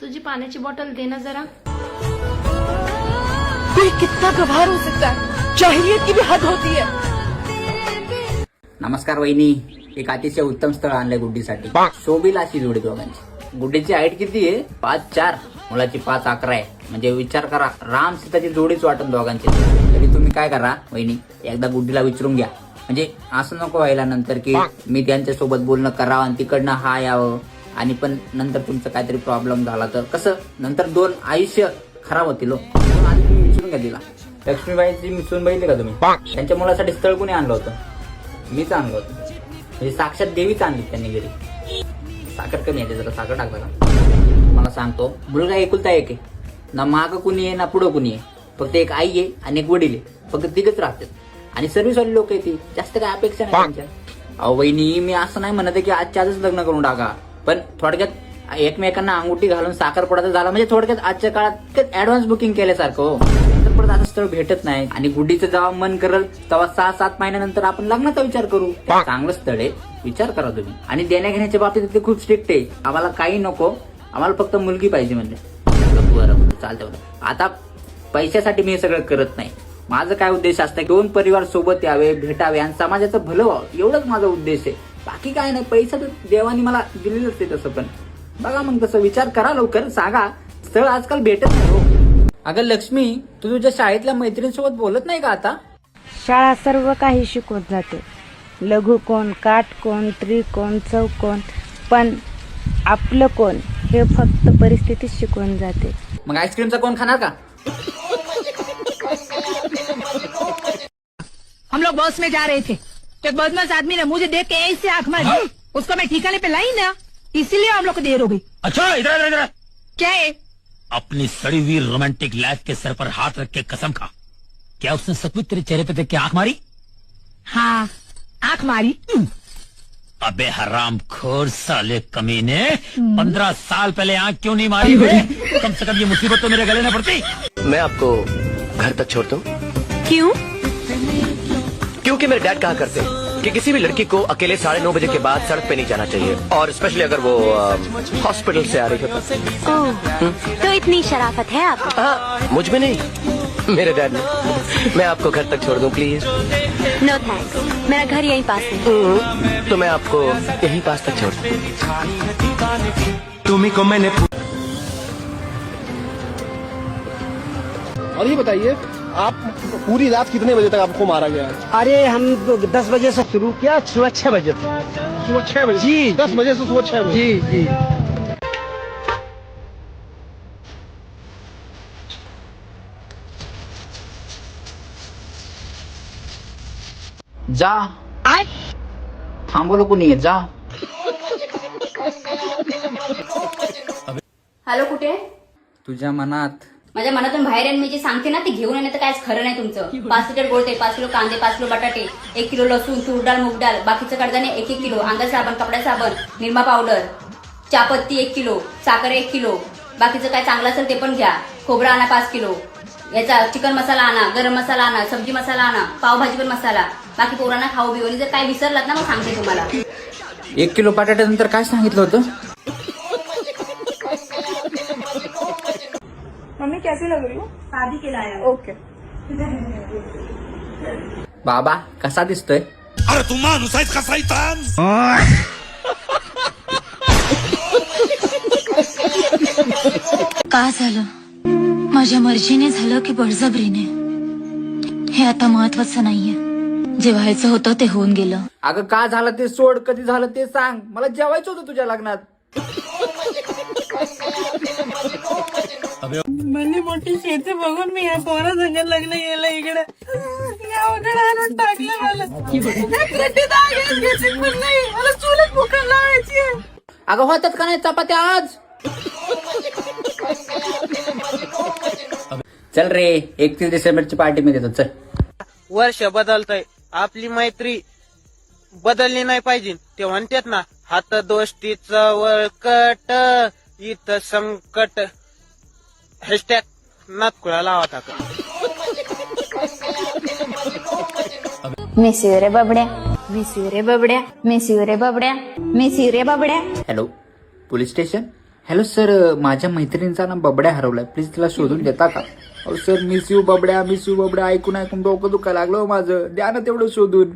तुझी पाण्याची बॉटल दे ना जरा. कोई कितना गंवार हो सकता है, जाहिलियत की भी हद होती है. नमस्कार वहिनी, एक अतिशय उत्तम स्थळ आणलंय गुड्डीसाठी. शोभील अशी जोडी दोघांची. गुड्डीची हाईट किती आहे? 5'4", मुलाची 5'11" आहे. म्हणजे विचार करा, राम सीताची जोडीच वाटत दोघांची. तरी तुम्ही काय करा वहिनी, एकदा गुड्डीला विचारून घ्या. म्हणजे असं नको व्हायला नंतर की मी त्यांच्या सोबत बोलणं करावं आणि तिकडनं हा यावं आणि पण नंतर तुमचं काहीतरी प्रॉब्लेम झाला तर कसं नंतर 2 आयुष्य खराब होतील. आधी तुम्ही विचारून घ्या तिला. लक्ष्मीबाईची मिसळून बघितली का तुम्ही? त्यांच्या मुलासाठी स्थळ कोणी आणलं होतं? मीच आणलं होतं. म्हणजे साक्षात देवीच आणली त्यांनी घरी. साखर कमी आहे, जरा साखर टाकला का? मला सांगतो, मुलगा एकुलता एक आहे. ना मागं कुणी आहे ना पुढं कुणी आहे. फक्त एक आई आहे आणि एक वडील आहे. फक्त तिघच राहतात आणि सर्व्हिसवाली लोक आहे ती. जास्त काय अपेक्षा नाही त्यांच्या. अहो वहिनी, मी असं नाही म्हणत आहे की आजच्या आजच लग्न करून टाका, पण थोडक्यात एकमेकांना अंगुठी घालून साखरपुडा झाला म्हणजे थोडक्यात आजच्या काळात ऍडव्हान्स बुकिंग केल्यासारखं हो. नंतर परत आता स्थळ भेटत नाही आणि गुड्डीचं जेव्हा मन करल तेव्हा 6-7 महिन्यानंतर आपण लग्नाचा विचार करू. चांगलं स्थळ आहे, विचार करा तुम्ही. आणि देण्या घेण्याच्या बाबतीत ते खूप स्ट्रिक्ट आहे. आम्हाला काही नको, आम्हाला फक्त मुलगी पाहिजे म्हणले. बरं चालतं. आता पैशासाठी मी हे सगळं करत नाही. माझं काय उद्देश असतं, 2 परिवार सोबत यावे, भेटावे आणि समाजाचं भलं व्हावं, एवढंच माझा उद्देश आहे. बाकी काय नाही. पैसा तर देवानी मला दिलेलंच आहे. तसं पण बघा मग, तसं विचार करा, लवकर सांगा. स्थळ आजकाल भेटत नाही हो. अगं लक्ष्मी, तू तुझ्या शाळेतल्या मैत्रिणीसोबत बोलत नाही का आता? शाळा सर्व काही शिकवत जाते, लघुकोण, काटकोण, त्रिकोण, चौकोन, पण आपलं कोण हे फक्त परिस्थितीत शिकवून जाते. मग आईस्क्रीमचा कोण खाणार का? हम लोग बस में जा रहे थे तो एक बदमाश आदमी ने मुझे देख के ऐसे आंख मारी. उसको मैं ठिकाने पे लाई ना, इसीलिए हम लोग को देर हो गई. अच्छा इधर इधर क्या है? अपनी सड़ी हुई रोमांटिक लाइफ के सर पर हाथ रख के कसम खा, क्या उसने सचमुच तेरे चेहरे पे देख के आंख मारी? हाँ, आंख मारी. अबे हराम खोर साले कमीने, 15 साल पहले आंख क्यों नहीं मारी बे? कम से कम ये मुसीबत तो मेरे गले न पड़ती. मैं आपको घर तक छोड़ दूं? क्यों? क्योंकि मेरे डैड कहा करते हैं कि किसी भी लड़की को अकेले 9:30 बजे के बाद सड़क पे नहीं जाना चाहिए, और स्पेशली अगर वो हॉस्पिटल से आ रही हो तो. ओह, तो इतनी शराफत है आपको? हाँ, मुझ में नहीं, मेरे डैड में. मैं आपको घर तक छोड़ दूं प्लीज? नो थैंक्स, मेरा घर यहीं पास है. तो मैं आपको यहीं पास तक छोड़ दूं. तुम्ही को मैंने. और ये बताइए, आप पूरी रात कितने बजे तक आपको मारा गया है? अरे हम 10 बजे से शुरू किया, सुबह 6 बजे. सुबह 6 बजे? जी. 10 बजे से सुबह 6 बजे? जी जी. जा. थांबवलं कोणी? जा. हॅलो, कुठे? तुझ्या मनात. माझ्या मनातून बाहेर आहे. मी जे सांगते ना ते घेऊन येणं तर काहीच खरं नाही तुमचं. 5 लिटर गोळते, 5 किलो कांदे, 5 किलो बटाटे, 1 किलो लसूण, तूर डाळ, मूग डाळ, बाकीचं कडधान्य 1-1 किलो, अंगा साबण, कपडा साबण, निरमा पावडर, चापत्ती 1 किलो, साखर 1 किलो, बाकीचं काय चांगलं असेल ते पण घ्या. खोबरं आणा 5 किलो, याचा चिकन मसाला आणा, गरम मसाला आणा, सब्जी मसाला आणा, पावभाजी पण मसाला. बाकी पोरांना खाऊ बिऊ. आणि जर काय विसरलात ना मग सांगते तुम्हाला. 1 किलो बटाट्यानंतर काय सांगितलं होतं? मम्मी कैसी लग रही हो? शादी के लाया. ओके. बाबा कसा दिसतोय? अरे तू माणूस आहेस का सैतान? का झालं? माझ्या मर्जीने झालं की बळजबरीने? हे आता महत्वाचं नाहीये. जे व्हायचं होतं ते होऊन गेलं. अगं का झालं ते सोड, कधी झालं ते सांग. मला जेवायचं होतं तुझ्या लग्नात. मला मोठी शेती बघून मी या पोरा संगत लग्न गेलं इकडे. आणून टाकलं मला. मला चुलत भुकं लावायची. अगं होतात का नाही चपात्या आज? चल रे, 31 डिसेंबरची पार्टी मी देतो. चल. वर्ष बदलतय, आपली मैत्री बदलली नाही पाहिजे. ते म्हणतात ना, हात दोस्तीचं वळकट, इथं संकट. हॅशटॅग नातकुळा लावा टाका. मिस यू रे बबड्या, मिस यू रे बबड्या, मिस यू रे बबड्या, मिस यू रे Babdya. Hello, police station. Hello sir, माझ्या मैत्रिणीचा ना बबड्या हरवलाय, प्लीज तिला शोधून देता का? अहो sir, miss you Babdya, miss you Babdya ऐकून ऐकून डोकं दुखायला लागलं माझं, द्या ना तेवढं शोधून.